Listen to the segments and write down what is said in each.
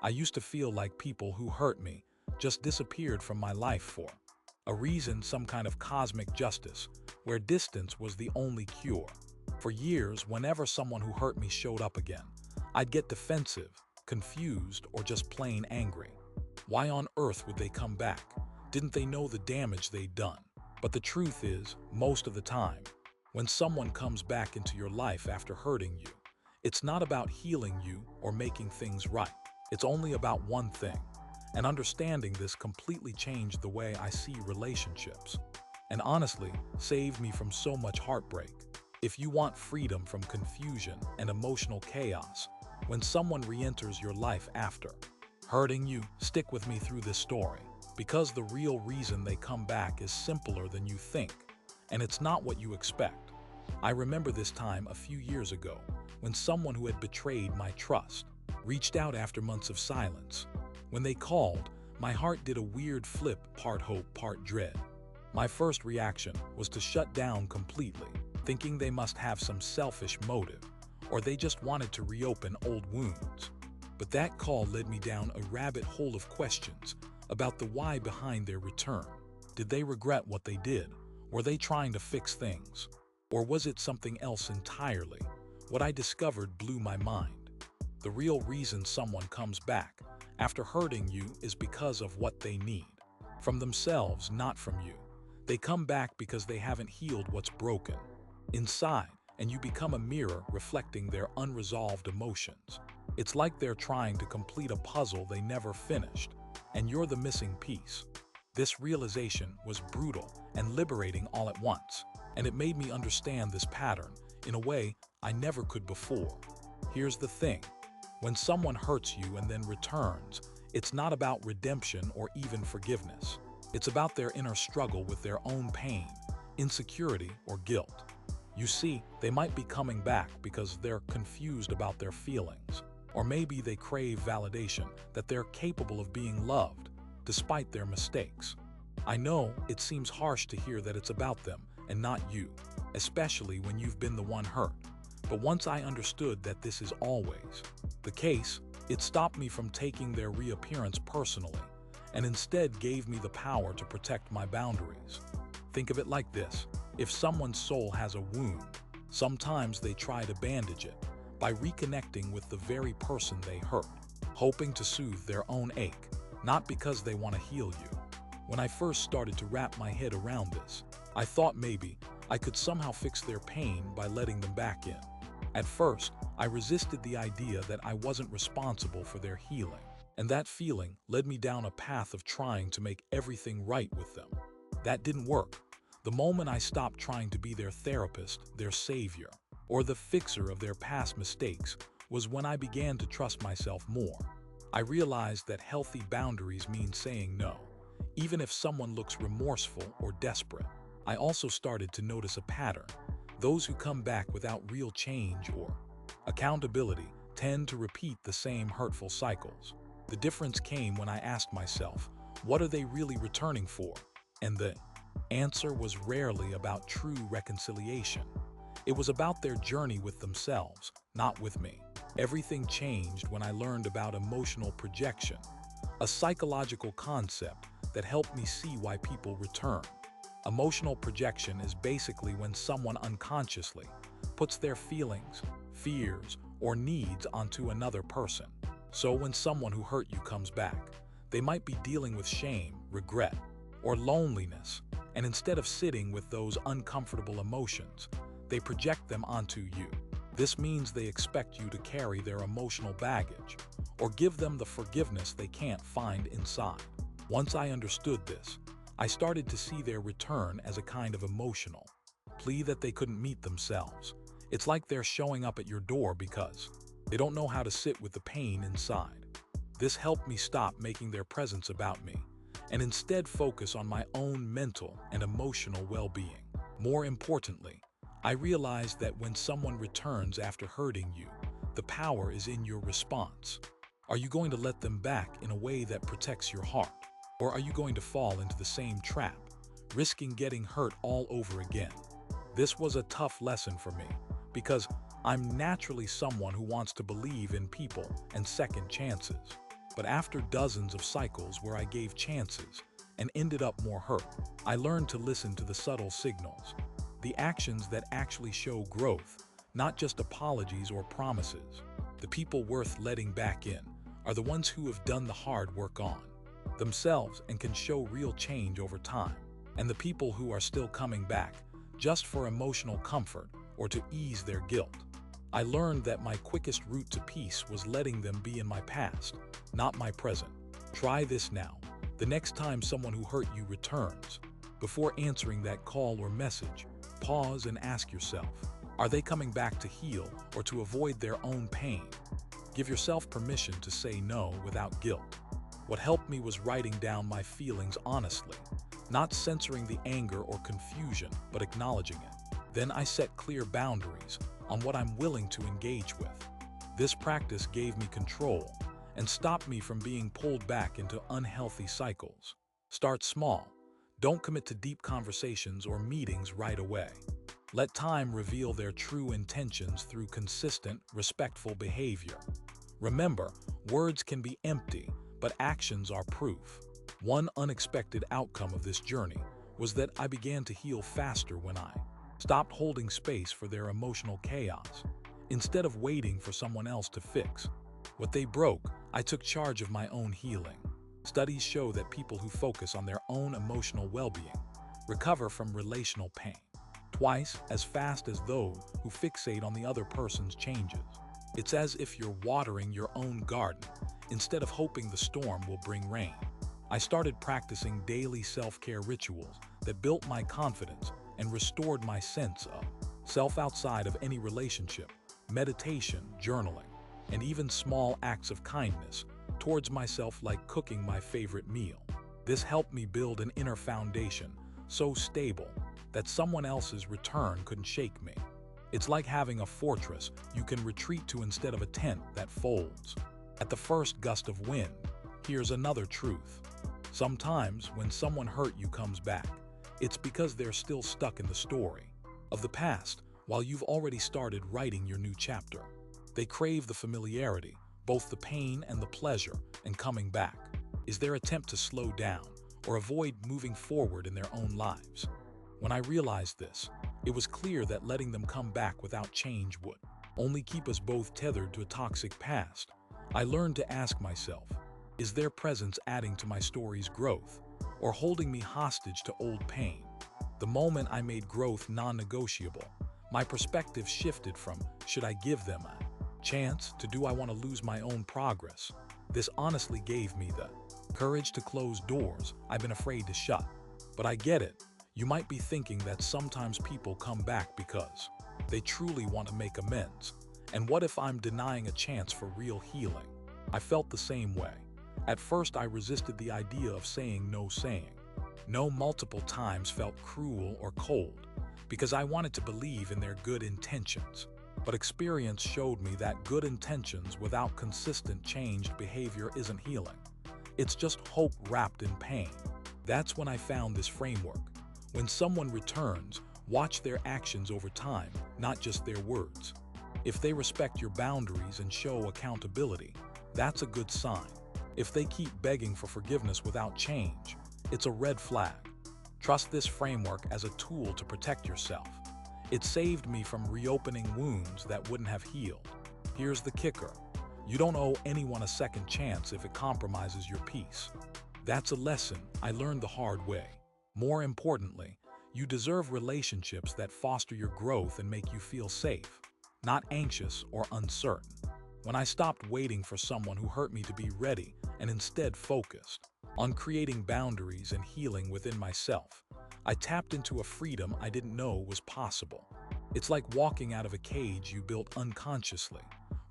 I used to feel like people who hurt me just disappeared from my life for a reason, some kind of cosmic justice, where distance was the only cure. For years, whenever someone who hurt me showed up again, I'd get defensive, confused, or just plain angry. Why on earth would they come back? Didn't they know the damage they'd done? But the truth is, most of the time, when someone comes back into your life after hurting you, it's not about healing you or making things right. It's only about one thing. And understanding this completely changed the way I see relationships. And honestly, saved me from so much heartbreak. If you want freedom from confusion and emotional chaos, when someone re-enters your life after hurting you, stick with me through this story. Because the real reason they come back is simpler than you think, and it's not what you expect. I remember this time a few years ago, when someone who had betrayed my trust reached out after months of silence. When they called, my heart did a weird flip, part hope, part dread. My first reaction was to shut down completely, thinking they must have some selfish motive, or they just wanted to reopen old wounds. But that call led me down a rabbit hole of questions about the why behind their return. Did they regret what they did? Were they trying to fix things? Or was it something else entirely? What I discovered blew my mind. The real reason someone comes back after hurting you is because of what they need. From themselves, not from you. They come back because they haven't healed what's broken inside, and you become a mirror reflecting their unresolved emotions. It's like they're trying to complete a puzzle they never finished, and you're the missing piece. This realization was brutal and liberating all at once, and it made me understand this pattern in a way I never could before. Here's the thing. When someone hurts you and then returns, it's not about redemption or even forgiveness. It's about their inner struggle with their own pain, insecurity, or guilt. You see, they might be coming back because they're confused about their feelings, or maybe they crave validation that they're capable of being loved, despite their mistakes. I know it seems harsh to hear that it's about them and not you, especially when you've been the one hurt. But once I understood that this is always the case, it stopped me from taking their reappearance personally, and instead gave me the power to protect my boundaries. Think of it like this. If someone's soul has a wound, sometimes they try to bandage it by reconnecting with the very person they hurt, hoping to soothe their own ache, not because they want to heal you. When I first started to wrap my head around this, I thought maybe I could somehow fix their pain by letting them back in. At first, I resisted the idea that I wasn't responsible for their healing, and that feeling led me down a path of trying to make everything right with them. That didn't work. The moment I stopped trying to be their therapist, their savior, or the fixer of their past mistakes was when I began to trust myself more. I realized that healthy boundaries mean saying no, even if someone looks remorseful or desperate. I also started to notice a pattern. Those who come back without real change or accountability tend to repeat the same hurtful cycles. The difference came when I asked myself, what are they really returning for? And the answer was rarely about true reconciliation. It was about their journey with themselves, not with me. Everything changed when I learned about emotional projection, a psychological concept that helped me see why people return. Emotional projection is basically when someone unconsciously puts their feelings, fears, or needs onto another person. So when someone who hurt you comes back, they might be dealing with shame, regret, or loneliness, and instead of sitting with those uncomfortable emotions, they project them onto you. This means they expect you to carry their emotional baggage, or give them the forgiveness they can't find inside. Once I understood this, I started to see their return as a kind of emotional plea that they couldn't meet themselves. It's like they're showing up at your door because they don't know how to sit with the pain inside. This helped me stop making their presence about me, and instead focus on my own mental and emotional well-being. More importantly, I realized that when someone returns after hurting you, the power is in your response. Are you going to let them back in a way that protects your heart? Or are you going to fall into the same trap, risking getting hurt all over again? This was a tough lesson for me, because I'm naturally someone who wants to believe in people and second chances. But after dozens of cycles where I gave chances and ended up more hurt, I learned to listen to the subtle signals, the actions that actually show growth, not just apologies or promises. The people worth letting back in are the ones who have done the hard work on themselves and can show real change over time. And the people who are still coming back just for emotional comfort or to ease their guilt. I learned that my quickest route to peace was letting them be in my past, not my present. Try this now. The next time someone who hurt you returns, before answering that call or message, pause and ask yourself, are they coming back to heal or to avoid their own pain? Give yourself permission to say no without guilt. What helped me was writing down my feelings honestly, not censoring the anger or confusion, but acknowledging it. Then I set clear boundaries on what I'm willing to engage with. This practice gave me control and stopped me from being pulled back into unhealthy cycles. Start small. Don't commit to deep conversations or meetings right away. Let time reveal their true intentions through consistent, respectful behavior. Remember, words can be empty, but actions are proof. One unexpected outcome of this journey was that I began to heal faster when I stopped holding space for their emotional chaos. Instead of waiting for someone else to fix what they broke, I took charge of my own healing. Studies show that people who focus on their own emotional well-being recover from relational pain twice as fast as those who fixate on the other person's changes. It's as if you're watering your own garden instead of hoping the storm will bring rain. I started practicing daily self-care rituals that built my confidence and restored my sense of self outside of any relationship. Meditation, journaling, and even small acts of kindness towards myself, like cooking my favorite meal. This helped me build an inner foundation so stable that someone else's return couldn't shake me. It's like having a fortress you can retreat to instead of a tent that folds at the first gust of wind. Here's another truth. Sometimes when someone hurt you comes back, it's because they're still stuck in the story of the past while you've already started writing your new chapter. They crave the familiarity, both the pain and the pleasure, and coming back is their attempt to slow down or avoid moving forward in their own lives. When I realized this, it was clear that letting them come back without change would only keep us both tethered to a toxic past. I learned to ask myself, is their presence adding to my story's growth or holding me hostage to old pain? The moment I made growth non-negotiable, my perspective shifted from, should I give them a chance, to do I want to lose my own progress? This honestly gave me the courage to close doors I've been afraid to shut. But I get it. You might be thinking that sometimes people come back because they truly want to make amends. And what if I'm denying a chance for real healing? I felt the same way. At first, I resisted the idea of saying no multiple times felt cruel or cold because I wanted to believe in their good intentions. But experience showed me that good intentions without consistent changed behavior isn't healing. It's just hope wrapped in pain. That's when I found this framework. When someone returns, watch their actions over time, not just their words. If they respect your boundaries and show accountability, that's a good sign. If they keep begging for forgiveness without change, it's a red flag. Trust this framework as a tool to protect yourself. It saved me from reopening wounds that wouldn't have healed. Here's the kicker. You don't owe anyone a second chance if it compromises your peace. That's a lesson I learned the hard way. More importantly, you deserve relationships that foster your growth and make you feel safe, not anxious or uncertain. When I stopped waiting for someone who hurt me to be ready and instead focused on creating boundaries and healing within myself, I tapped into a freedom I didn't know was possible. It's like walking out of a cage you built unconsciously,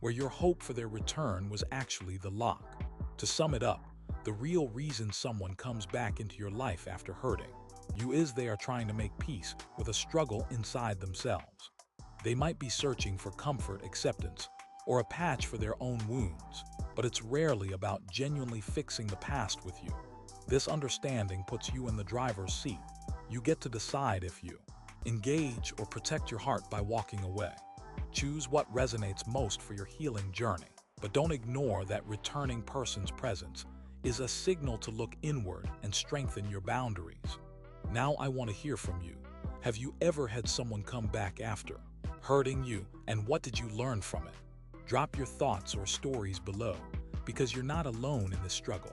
where your hope for their return was actually the lock. To sum it up, the real reason someone comes back into your life after hurting you is they are trying to make peace with a struggle inside themselves. They might be searching for comfort, acceptance, or a patch for their own wounds, but it's rarely about genuinely fixing the past with you. This understanding puts you in the driver's seat. You get to decide if you engage or protect your heart by walking away. Choose what resonates most for your healing journey. But don't ignore that returning person's presence is a signal to look inward and strengthen your boundaries. Now I want to hear from you. Have you ever had someone come back after hurting you, and what did you learn from it? Drop your thoughts or stories below, because you're not alone in this struggle.